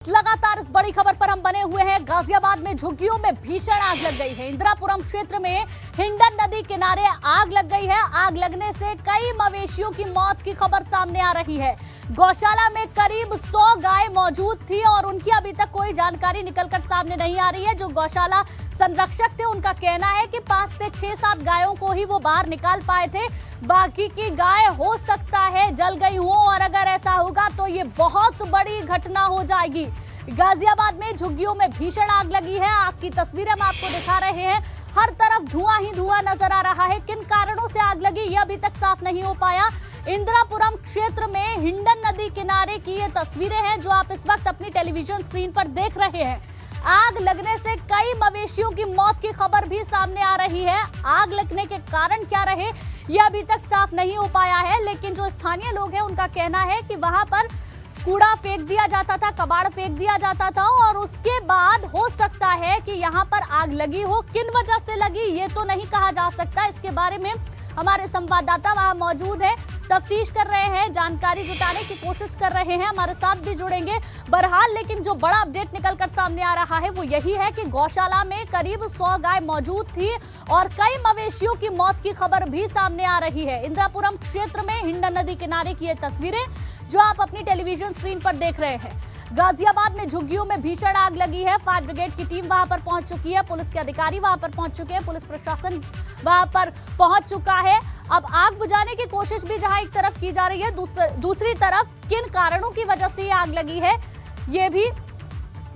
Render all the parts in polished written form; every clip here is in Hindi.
लगातार इस बड़ी खबर पर हम बने हुए हैं। गाजियाबाद में झुग्गियों में भीषण आग लग गई है। इंदिरापुरम क्षेत्र में हिंडन नदी किनारे आग लग गई है। आग लगने से कई मवेशियों की मौत की खबर सामने आ रही है। गौशाला में करीब 100 गाय मौजूद थी और उनकी अभी तक कोई जानकारी निकलकर सामने नहीं आ रही है। जो गौशाला संरक्षक थे उनका कहना है कि 5 से 6-7 गायों को ही वो बाहर निकाल पाए थे। बाकी की गाय हो सकता है जल गई हो और अगर ऐसा होगा तो ये बहुत बड़ी घटना हो जाएगी। गाजियाबाद में झुग्गियों में भीषण आग लगी है। आग की तस्वीरें हम आपको दिखा रहे हैं। हर तरफ धुआं ही धुआं नजर आ रहा है। किन कारणों से आग लगी ये अभी तक साफ नहीं हो पाया। इंदिरापुरम क्षेत्र में हिंडन नदी किनारे की ये तस्वीरें हैं जो आप इस वक्त अपनी टेलीविजन स्क्रीन पर देख रहे हैं। आग लगने से कई मवेशियों की मौत की खबर भी सामने आ रही है। आग लगने के कारण क्या रहे यह अभी तक साफ नहीं हो पाया है, लेकिन जो स्थानीय लोग हैं उनका कहना है कि वहां पर कूड़ा फेंक दिया जाता था, कबाड़ फेंक दिया जाता था और उसके बाद हो सकता है कि यहाँ पर आग लगी हो। किन वजह से लगी ये तो नहीं कहा जा सकता। इसके बारे में हमारे संवाददाता वहां मौजूद है, तफ्तीश कर रहे हैं, जानकारी जुटाने की कोशिश कर रहे हैं, हमारे साथ भी जुड़ेंगे। बहरहाल लेकिन जो बड़ा अपडेट निकलकर सामने आ रहा है वो यही है कि गौशाला में करीब 100 गाय मौजूद थी और कई मवेशियों की मौत की खबर भी सामने आ रही है। इंदिरापुरम क्षेत्र में हिंडन नदी किनारे की ये तस्वीरें जो आप अपनी टेलीविजन स्क्रीन पर देख रहे हैं। गाजियाबाद में झुग्गियों में भीषण आग लगी है। फायर ब्रिगेड की टीम वहां पर पहुंच चुकी है, पुलिस के अधिकारी वहां पर पहुंच चुके हैं, पुलिस प्रशासन वहां पर पहुंच चुका है। अब आग बुझाने की कोशिश भी जहां एक तरफ की जा रही है, दूसरी तरफ किन कारणों की वजह से आग लगी है ये भी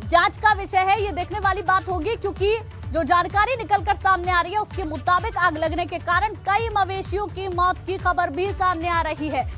जांच का विषय है। ये देखने वाली बात होगी क्योंकि जो जानकारी निकलकर सामने आ रही है उसके मुताबिक आग लगने के कारण कई मवेशियों की मौत की खबर भी सामने आ रही है।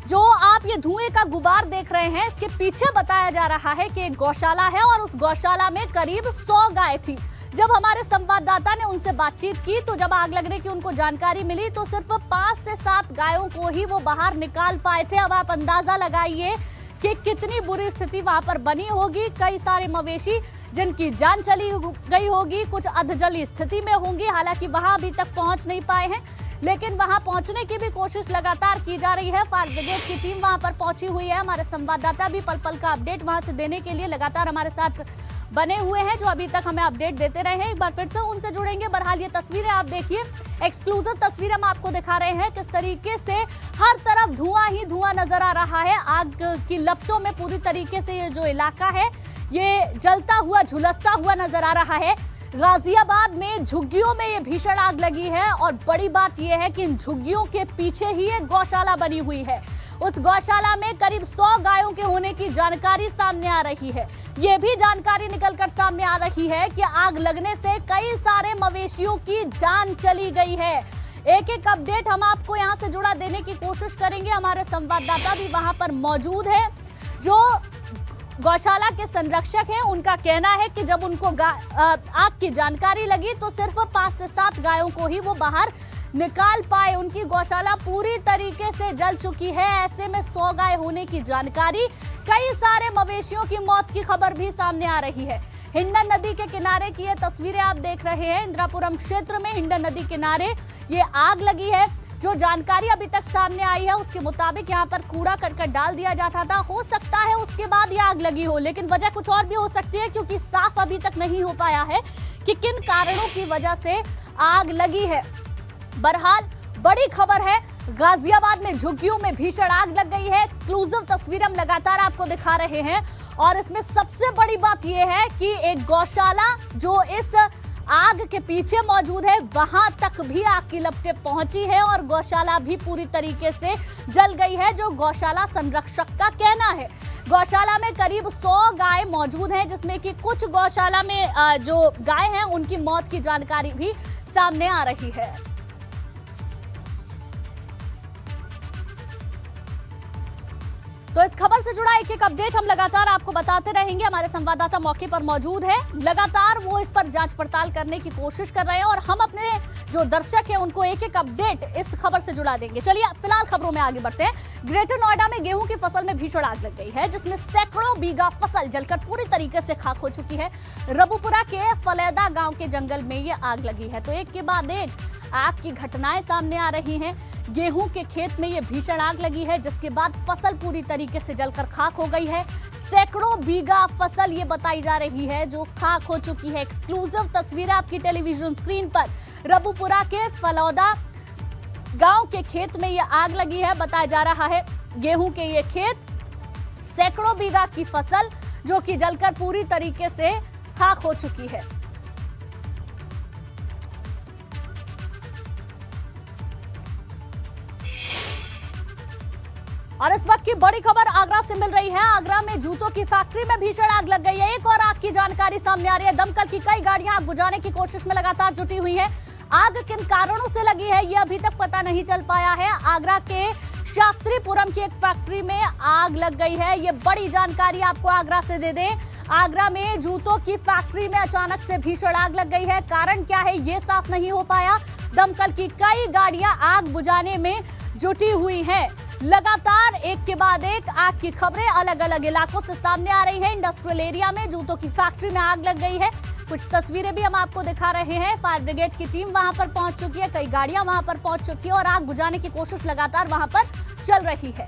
जो आप ये धुएं का गुबार देख रहे हैं इसके पीछे बताया जा रहा है कि एक गौशाला है और उस गौशाला में करीब 100 गाय थी। जब हमारे संवाददाता ने उनसे बातचीत की तो जब आग लगने की उनको जानकारी मिली तो सिर्फ 5 से 7 गायों को ही वो बाहर निकाल पाए थे। अब आप अंदाजा लगाइए कि कितनी बुरी स्थिति वहां पर बनी होगी। कई सारे मवेशी जिनकी जान चली गई होगी, कुछ अधजली स्थिति में होंगी। हालांकि वहां अभी तक पहुंच नहीं पाए हैं, लेकिन वहां पहुंचने की भी कोशिश लगातार की जा रही है। फायर ब्रिगेड की टीम वहां पर पहुंची हुई है। हमारे संवाददाता भी पल पल का अपडेट वहां से देने के लिए लगातार हमारे साथ बने हुए हैं, जो अभी तक हमें अपडेट देते रहे हैं। एक बार फिर से उनसे जुड़ेंगे। बहरहाल ये तस्वीरें आप देखिए, एक्सक्लूसिव तस्वीर हम आपको दिखा रहे हैं किस तरीके से हर तरफ धुआं ही धुआं नजर आ रहा है। आग की लपटों में पूरी तरीके से ये जो इलाका है ये जलता हुआ झुलसता हुआ नजर आ रहा है। गाजियाबाद में झुग्गियों में ये भीषण आग लगी है और बड़ी बात यह है कि इन झुग्गियों के पीछे ही एक गौशाला बनी हुई है। उस गौशाला में करीब 100 गायों के होने की जानकारी सामने आ रही है। ये भी जानकारी निकलकर सामने आ रही है कि आग लगने से कई सारे मवेशियों की जान चली गई है। एक एक अपडेट हम आपको यहां से जुड़ा देने की कोशिश करेंगे। हमारे संवाददाता भी वहां पर मौजूद है। जो गौशाला के संरक्षक हैं उनका कहना है कि जब उनको आग की जानकारी लगी तो सिर्फ 5 से 7 गायों को ही वो बाहर निकाल पाए। उनकी गौशाला पूरी तरीके से जल चुकी है। ऐसे में 100 गाय होने की जानकारी, कई सारे मवेशियों की मौत की खबर भी सामने आ रही है। हिंडन नदी के किनारे की ये तस्वीरें आप देख रहे हैं। इंदिरापुरम क्षेत्र में हिंडन नदी किनारे ये आग लगी है। जो जानकारी अभी तक सामने आई है उसके मुताबिक यहाँ पर कूड़ा करकट डाल दिया जाता था। हो सकता है उसके बाद ये आग लगी हो, लेकिन वजह कुछ और भी हो सकती है क्योंकि साफ अभी तक नहीं हो पाया है कि किन कारणों की वजह से आग लगी है। बहरहाल बड़ी खबर है, गाजियाबाद में झुग्गियों में भीषण आग लग गई है। एक्सक्लूसिव तस्वीर हम लगातार आपको दिखा रहे हैं और इसमें सबसे बड़ी बात यह है कि एक गौशाला जो इस आग के पीछे मौजूद है वहां तक भी आग की लपटें पहुंची है और गौशाला भी पूरी तरीके से जल गई है, जो गौशाला संरक्षक का कहना है। गौशाला में करीब 100 गाय मौजूद हैं, जिसमें कि कुछ गौशाला में जो गाय हैं उनकी मौत की जानकारी भी सामने आ रही है। तो इस खबर से जुड़ा एक एक अपडेट हम लगातार आपको बताते रहेंगे। हमारे संवाददाता मौके पर मौजूद है, लगातार वो इस पर जांच पड़ताल करने की कोशिश कर रहे हैं और हम अपने जो दर्शक हैं उनको एक एक अपडेट इस खबर से जुड़ा देंगे। चलिए फिलहाल खबरों में आगे बढ़ते हैं। ग्रेटर नोएडा में गेहूं की फसल में भीषण आग लग गई है, जिसमें सैकड़ों बीघा फसल जलकर पूरी तरीके से खाक हो चुकी है। रबुपुरा के फलेदा गाँव के जंगल में ये आग लगी है। तो एक के बाद एक आग की घटनाएं सामने आ रही हैं। गेहूं के खेत में ये भीषण आग लगी है, जिसके बाद फसल पूरी तरीके से जलकर खाक हो गई है। सैकड़ों बीघा फसल ये बताई जा रही है जो खाक हो चुकी है। एक्सक्लूसिव तस्वीरें आपकी टेलीविजन स्क्रीन पर। रबुपुरा के फलौदा गांव के खेत में ये आग लगी है। बताया जा रहा है गेहूं के ये खेत, सैकड़ों बीघा की फसल जो कि जलकर पूरी तरीके से खाक हो चुकी है। और इस वक्त की बड़ी खबर आगरा से मिल रही है। आगरा में जूतों की फैक्ट्री में भीषण आग लग गई है। एक और आग की जानकारी सामने आ रही है। दमकल की कई गाड़ियां आग बुझाने की कोशिश में लगातार जुटी हुई है। आग किन कारणों से लगी है ये अभी तक पता नहीं चल पाया है। आगरा के शास्त्रीपुरम की एक फैक्ट्री में आग लग गई है। ये बड़ी जानकारी आपको आगरा से दे दें। आगरा में जूतों की फैक्ट्री में अचानक से भीषण आग लग गई है। कारण क्या है ये साफ नहीं हो पाया। दमकल की कई गाड़ियां आग बुझाने में जुटी हुई हैं। लगातार एक के बाद एक आग की खबरें अलग अलग इलाकों से सामने आ रही है। इंडस्ट्रियल एरिया में जूतों की फैक्ट्री में आग लग गई है। कुछ तस्वीरें भी हम आपको दिखा रहे हैं। फायर ब्रिगेड की टीम वहां पर पहुंच चुकी है, कई गाड़ियां वहां पर पहुंच चुकी है और आग बुझाने की कोशिश लगातार वहां पर चल रही है।